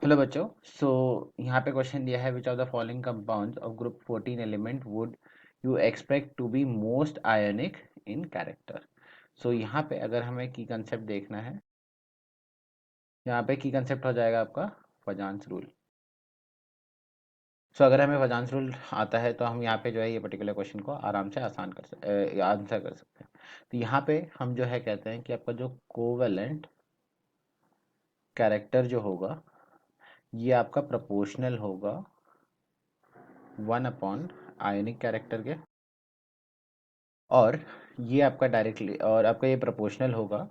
Hello बच्चों। सो यहाँ पे क्वेश्चन दिया है, which of the following compounds of group 14 element would you expect to be most ionic in character. So यहाँ पे अगर हमें की कंसेप्ट देखना है, यहाँ पे की कंसेप्ट हो जाएगा आपका फजान्स रूल। सो अगर हमें फजान्स रूल आता है तो हम यहाँ पे जो है ये पर्टिकुलर क्वेश्चन को आराम से आंसर कर सकते हैं। तो यहाँ पे हम जो है कहते हैं कि आपका जो कोवेलेंट कैरेक्टर जो होगा ये आपका प्रोपोर्शनल होगा 1 अपॉन आयोनिक कैरेक्टर के, और ये आपका डायरेक्टली और आपका ये प्रोपोर्शनल होगा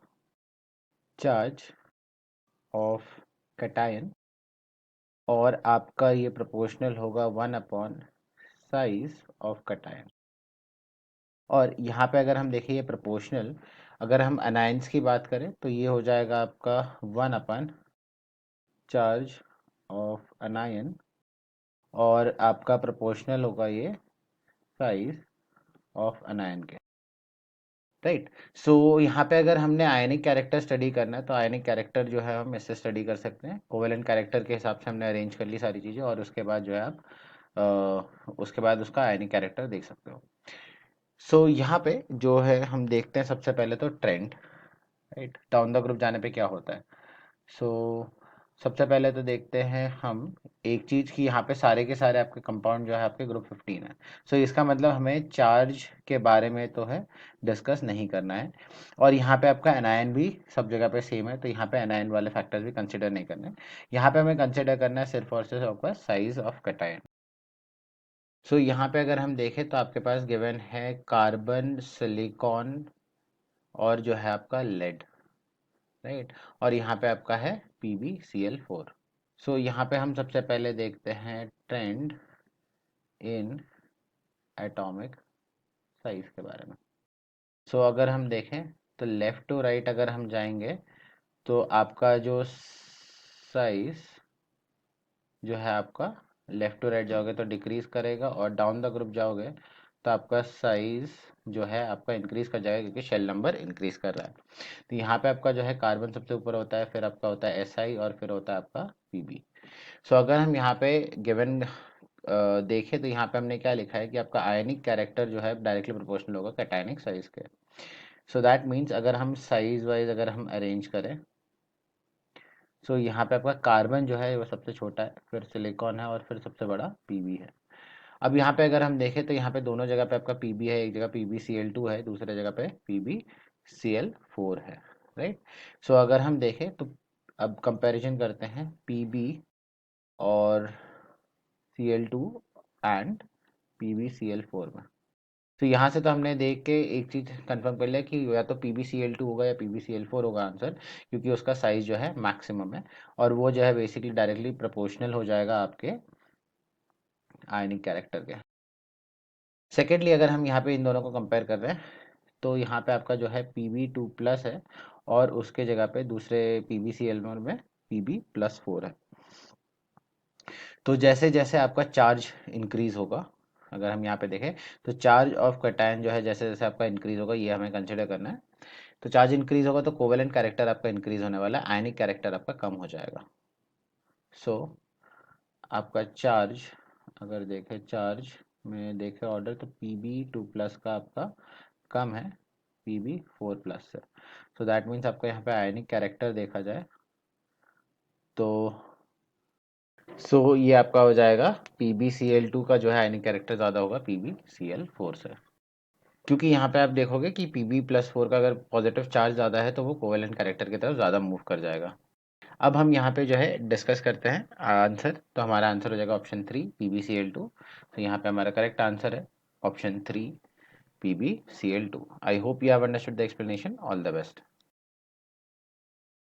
चार्ज ऑफ कैटायन, और आपका ये प्रोपोर्शनल होगा 1 अपॉन साइज ऑफ कैटायन। और यहाँ पे अगर हम देखें ये प्रोपोर्शनल, अगर हम अनायंस की बात करें तो ये हो जाएगा आपका 1 अपॉन चार्ज ऑफ अनायन, और आपका प्रोपोर्शनल होगा ये साइज ऑफ अनायन के। राइट। सो यहाँ पे अगर हमने आयनिक कैरेक्टर स्टडी करना है तो आयनिक कैरेक्टर जो है हम इससे स्टडी कर सकते हैं। कोवेलेंट कैरेक्टर के हिसाब से हमने अरेंज कर ली सारी चीज़ें, और उसके बाद जो है आप उसके बाद उसका आयनिक कैरेक्टर देख सकते हो। सो यहाँ पे जो है हम देखते हैं सबसे पहले तो trend. Right, down the group जाने पे क्या होता है। सो सबसे पहले तो देखते हैं हम एक चीज़ की, यहाँ पे सारे के सारे आपके कंपाउंड जो है आपके ग्रुप 15 है। सो इसका मतलब हमें चार्ज के बारे में तो है डिस्कस नहीं करना है, और यहाँ पे आपका एनायन भी सब जगह पे सेम है, तो यहाँ पे एनायन वाले फैक्टर्स भी कंसिडर नहीं करने हैं। यहाँ पे हमें कंसिडर करना है सिर्फ और सिर्फ आपका साइज ऑफ कैटायन। सो यहाँ पे अगर हम देखें तो आपके पास गिवन है कार्बन, सिलिकॉन और जो है आपका लेड। राइट, और यहाँ पे आपका है PbCl4। सो यहाँ पे हम सबसे पहले देखते हैं ट्रेंड इन एटॉमिक साइज के बारे में। सो अगर हम देखें तो लेफ्ट टू राइट अगर हम जाएंगे तो आपका जो साइज जो है आपका लेफ्ट टू राइट जाओगे तो डिक्रीज करेगा, और डाउन द ग्रुप जाओगे तो आपका साइज जो है आपका इंक्रीज कर जाएगा, क्योंकि शेल नंबर इंक्रीज कर रहा है। तो यहाँ पे आपका जो है कार्बन सबसे ऊपर होता है, फिर आपका होता है Si, और फिर होता है आपका Pb। सो अगर हम यहाँ पे गिवन देखें तो यहाँ पे हमने क्या लिखा है कि आपका आयनिक कैरेक्टर जो है डायरेक्टली प्रोपोर्शनल होगा कैटायनिक साइज के। सो दैट मीन्स अगर हम साइज वाइज अगर हम अरेंज करें, सो यहाँ पे आपका कार्बन जो है वो सबसे छोटा है, फिर सिलिकॉन है, और फिर सबसे बड़ा Pb है। अब यहाँ पे अगर हम देखें तो यहाँ पे दोनों जगह पे आपका Pb है, एक जगह PbCl2 है, दूसरे जगह पे PbCl4 है। राइट। सो अगर हम देखें तो अब कंपैरिजन करते हैं Pb और Cl2 एंड PbCl4 में। तो यहाँ से तो हमने देख के एक चीज़ कंफर्म कर लिया कि या तो PbCl2 होगा या PbCl4 होगा आंसर, क्योंकि उसका साइज जो है मैक्सिमम है, और वो जो है बेसिकली डायरेक्टली प्रोपोर्शनल हो जाएगा आपके आयनिक कैरेक्टर के। सेकेंडली अगर हम यहाँ पे इन दोनों को कंपेयर कर रहे हैं तो यहाँ पे आपका जो है Pb2+ है, और उसके जगह पे दूसरे PbCl1 में Pb+4 है। तो जैसे जैसे आपका चार्ज इंक्रीज होगा, अगर हम यहाँ पे देखें तो चार्ज ऑफ कैटायन जो है जैसे जैसे आपका इंक्रीज होगा, ये हमें कंसिडर करना है। तो चार्ज इंक्रीज होगा तो कोवेलेंट कैरेक्टर आपका इंक्रीज होने वाला है, आयनिक कैरेक्टर आपका कम हो जाएगा। सो आपका चार्ज अगर देखें, चार्ज में देखें ऑर्डर, तो Pb2+ का आपका कम है Pb4+ से। सो दैट मीन्स आपका यहाँ पे आयनिक कैरेक्टर देखा जाए तो ये आपका हो जाएगा PbCl2 का जो है आयनिक कैरेक्टर ज़्यादा होगा PbCl4 से, क्योंकि यहाँ पे आप देखोगे कि Pb+4 का अगर पॉजिटिव चार्ज ज़्यादा है तो वो कोवेलेंट कैरेक्टर की तरफ ज़्यादा मूव कर जाएगा। अब हम यहाँ पे जो है डिस्कस करते हैं आंसर, तो हमारा आंसर हो जाएगा ऑप्शन 3 PbCl2। तो यहाँ पे हमारा करेक्ट आंसर है option 3 PbCl2। I hope you have understood the explanation. All the best.